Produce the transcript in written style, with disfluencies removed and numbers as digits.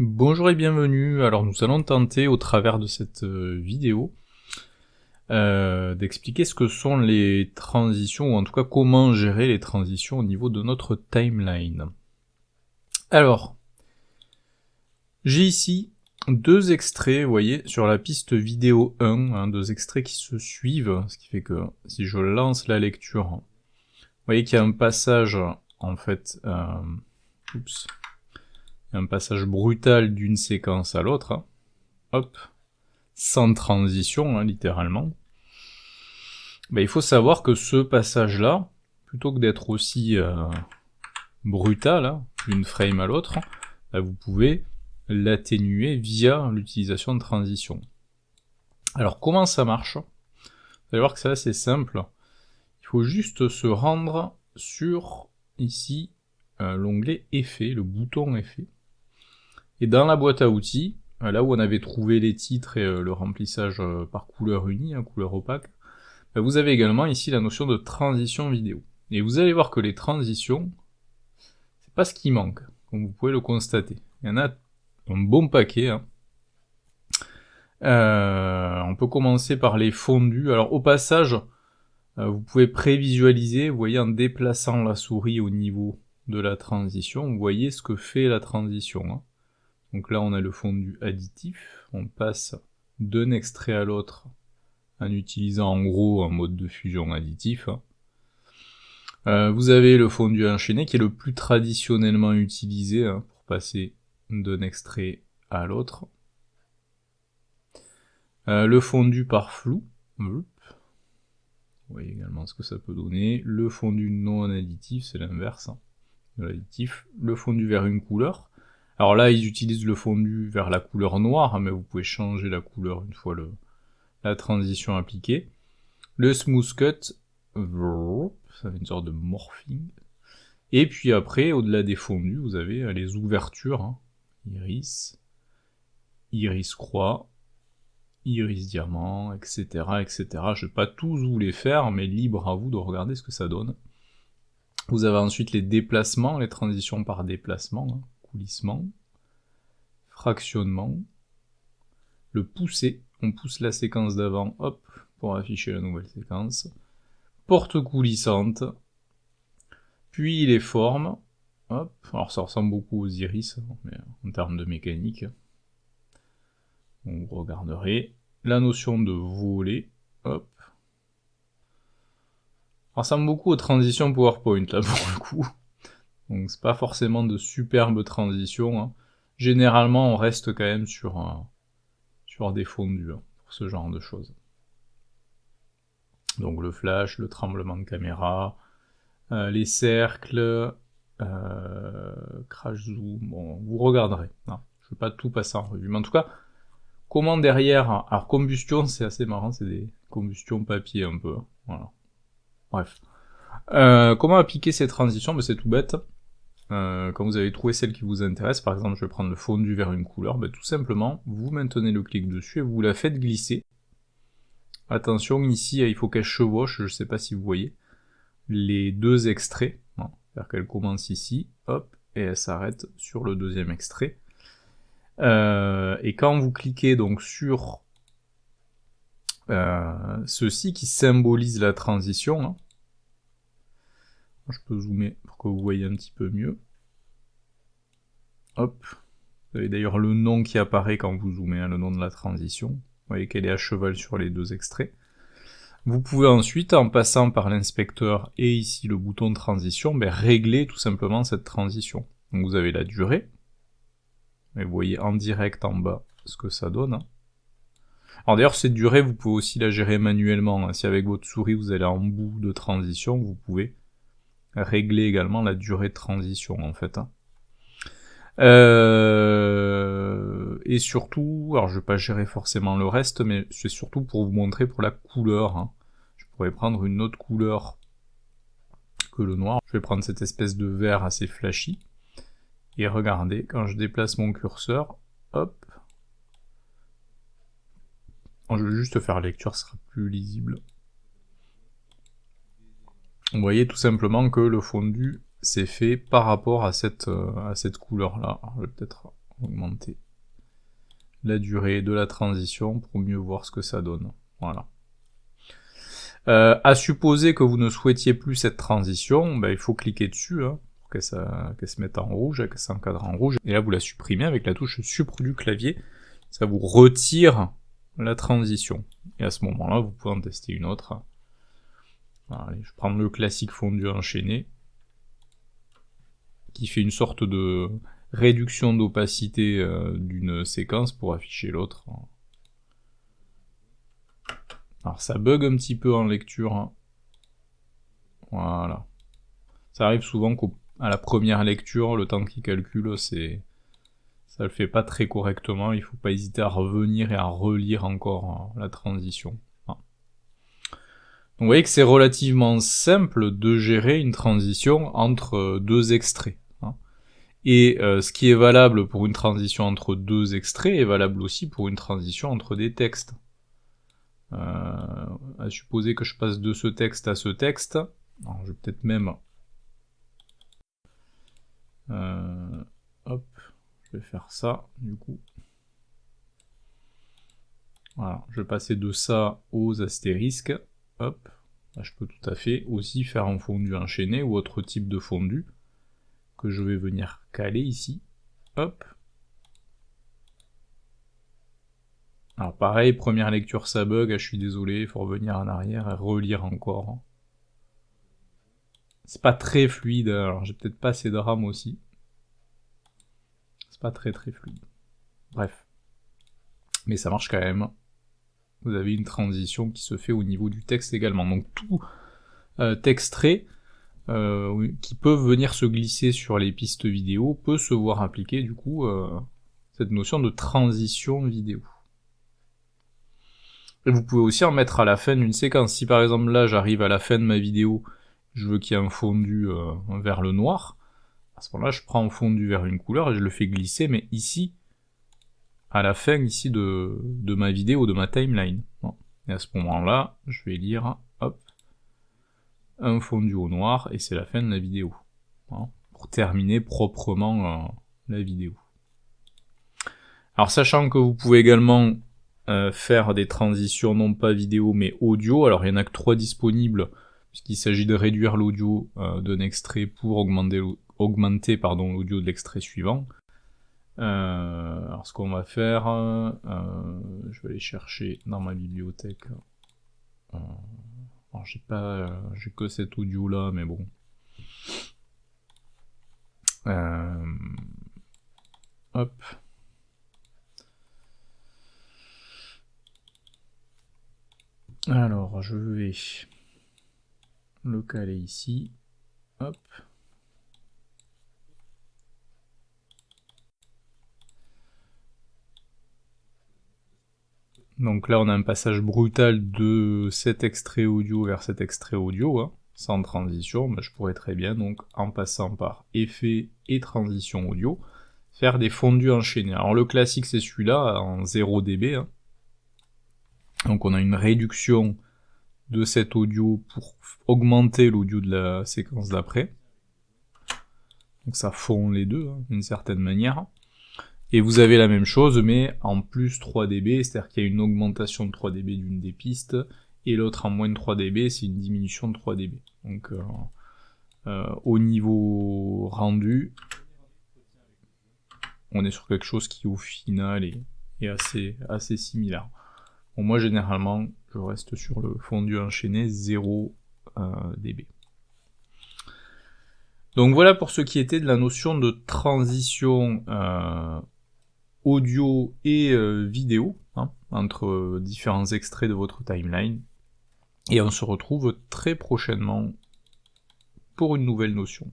Bonjour et bienvenue. Alors nous allons tenter au travers de cette vidéo d'expliquer ce que sont les transitions, ou en tout cas comment gérer les transitions au niveau de notre timeline. Alors, j'ai ici deux extraits, vous voyez, sur la piste vidéo 1, hein, deux extraits qui se suivent, ce qui fait que si je lance la lecture, vous voyez qu'il y a un passage, en fait, oups, un passage brutal d'une séquence à l'autre, hein. Hop, sans transition, hein, littéralement. Ben, il faut savoir que ce passage-là, plutôt que d'être aussi brutal, hein, d'une frame à l'autre, ben, vous pouvez l'atténuer via l'utilisation de transition. Alors comment ça marche? Vous allez voir que c'est assez simple. Il faut juste se rendre sur, ici, l'onglet Effets, le bouton Effets. Et dans la boîte à outils, là où on avait trouvé les titres et le remplissage par couleur unie, couleur opaque, vous avez également ici la notion de transition vidéo. Et vous allez voir que les transitions, c'est pas ce qui manque, comme vous pouvez le constater. Il y en a un bon paquet, hein. On peut commencer par les fondus. Alors au passage, vous pouvez prévisualiser, vous voyez, en déplaçant la souris au niveau de la transition, vous voyez ce que fait la transition, hein. Donc là on a le fondu additif, on passe d'un extrait à l'autre en utilisant en gros un mode de fusion additif, hein. Vous avez le fondu enchaîné qui est le plus traditionnellement utilisé, hein, pour passer d'un extrait à l'autre. Le fondu par flou, vous voyez également ce que ça peut donner. Le fondu non additif, c'est l'inverse, hein, de l'additif. Le fondu vers une couleur. Alors là, ils utilisent le fondu vers la couleur noire, hein, mais vous pouvez changer la couleur une fois la transition appliquée. Le smooth cut, ça fait une sorte de morphing. Et puis après, au-delà des fondus, vous avez les ouvertures, hein. Iris, iris croix, iris diamant, etc., etc. Je vais pas tous vous les faire, mais libre à vous de regarder ce que ça donne. Vous avez ensuite les déplacements, les transitions par déplacement, hein. Coulissement, fractionnement, le pousser, on pousse la séquence d'avant, hop, pour afficher la nouvelle séquence, porte coulissante, puis les formes, hop, alors ça ressemble beaucoup aux iris, mais en termes de mécanique. Donc vous regarderez la notion de voler, hop. Ça ressemble beaucoup aux transitions PowerPoint là pour le coup. Donc c'est pas forcément de superbes transitions, hein. Généralement on reste quand même sur des fondus, hein, pour ce genre de choses. Donc le flash, le tremblement de caméra, les cercles, crash zoom, bon, vous regarderez, hein. Je vais pas tout passer en revue, mais en tout cas, comment derrière, alors combustion c'est assez marrant, c'est des combustions papier un peu, voilà. Bref. Comment appliquer ces transitions? Ben, c'est tout bête. Quand vous avez trouvé celle qui vous intéresse, par exemple je vais prendre le fondu vers une couleur, ben, tout simplement, vous maintenez le clic dessus et vous la faites glisser. Attention, ici il faut qu'elle chevauche, je sais pas si vous voyez, les deux extraits, hein. C'est-à-dire qu'elle commence ici, hop, et elle s'arrête sur le deuxième extrait. Et quand vous cliquez donc sur ceci qui symbolise la transition, hein. Je peux zoomer pour que vous voyez un petit peu mieux. Hop, vous avez d'ailleurs le nom qui apparaît quand vous zoomez, hein, le nom de la transition. Vous voyez qu'elle est à cheval sur les deux extraits. Vous pouvez ensuite, en passant par l'inspecteur et ici le bouton de transition, ben, régler tout simplement cette transition. Donc vous avez la durée, et vous voyez en direct en bas ce que ça donne, hein. Alors d'ailleurs cette durée vous pouvez aussi la gérer manuellement, hein. Si avec votre souris vous allez en bout de transition, vous pouvez régler également la durée de transition en fait, hein. Et surtout, alors je vais pas gérer forcément le reste, mais c'est surtout pour vous montrer pour la couleur, hein. Je pourrais prendre une autre couleur que le noir, je vais prendre cette espèce de vert assez flashy, et regardez, quand je déplace mon curseur, hop, je vais juste faire lecture, ce sera plus lisible. Vous voyez tout simplement que le fondu c'est fait par rapport à cette couleur là. Alors, je vais peut-être augmenter la durée de la transition pour mieux voir ce que ça donne. Voilà. À supposer que vous ne souhaitiez plus cette transition, il faut cliquer dessus, hein, pour qu'elle se mette en rouge, qu'elle s'encadre en rouge, et là vous la supprimez avec la touche Sup du clavier, ça vous retire la transition. Et à ce moment-là, vous pouvez en tester une autre. Allez, je prends le classique fondu enchaîné, qui fait une sorte de réduction d'opacité d'une séquence pour afficher l'autre. Alors ça bug un petit peu en lecture. Hein. Voilà. Ça arrive souvent qu'à la première lecture, le temps qu'il calcule, ça le fait pas très correctement. Il faut pas hésiter à revenir et à relire encore la transition. Donc vous voyez que c'est relativement simple de gérer une transition entre deux extraits. Et ce qui est valable pour une transition entre deux extraits est valable aussi pour une transition entre des textes. À supposer que je passe de ce texte à ce texte, alors je vais peut-être même hop, je vais faire ça du coup. Voilà, je vais passer de ça aux astérisques, hop, là, je peux tout à fait aussi faire un fondu enchaîné ou autre type de fondu que je vais venir caler ici, hop. Alors pareil, première lecture ça bug, je suis désolé, il faut revenir en arrière et relire encore. C'est pas très fluide, alors j'ai peut-être pas assez de RAM aussi. C'est pas très fluide. Bref. Mais ça marche quand même. Vous avez une transition qui se fait au niveau du texte également. Donc tout extrait qui peuvent venir se glisser sur les pistes vidéo peut se voir appliquer du coup cette notion de transition vidéo. Et vous pouvez aussi en mettre à la fin d'une séquence. Si par exemple là j'arrive à la fin de ma vidéo, je veux qu'il y ait un fondu vers le noir, à ce moment-là je prends un fondu vers une couleur et je le fais glisser, mais ici, à la fin ici de ma vidéo, de ma timeline. Et à ce moment-là, je vais lire, hop, un fondu au noir, et c'est la fin de la vidéo. Pour terminer proprement la vidéo. Alors sachant que vous pouvez également faire des transitions non pas vidéo mais audio, alors il n'y en a que 3 disponibles, puisqu'il s'agit de réduire l'audio d'un extrait pour augmenter l'audio de l'extrait suivant. Alors ce qu'on va faire, je vais aller chercher dans ma bibliothèque. Alors j'ai que cet audio là, mais bon. Hop. Alors je vais le caler ici. Hop. Donc là on a un passage brutal de cet extrait audio vers cet extrait audio, sans transition. Je pourrais très bien, donc en passant par effet et transition audio, faire des fondus enchaînés. Alors le classique c'est celui-là, en 0 dB. Donc on a une réduction de cet audio pour augmenter l'audio de la séquence d'après. Donc ça fond les deux, d'une certaine manière. Et vous avez la même chose, mais en plus 3 dB, c'est-à-dire qu'il y a une augmentation de 3 dB d'une des pistes, et l'autre en moins de 3 dB, c'est une diminution de 3 dB. Donc au niveau rendu, on est sur quelque chose qui au final est assez similaire. Bon, moi généralement, je reste sur le fondu enchaîné 0 dB. Donc voilà pour ce qui était de la notion de transition audio et vidéo, entre différents extraits de votre timeline. Et on se retrouve très prochainement pour une nouvelle notion.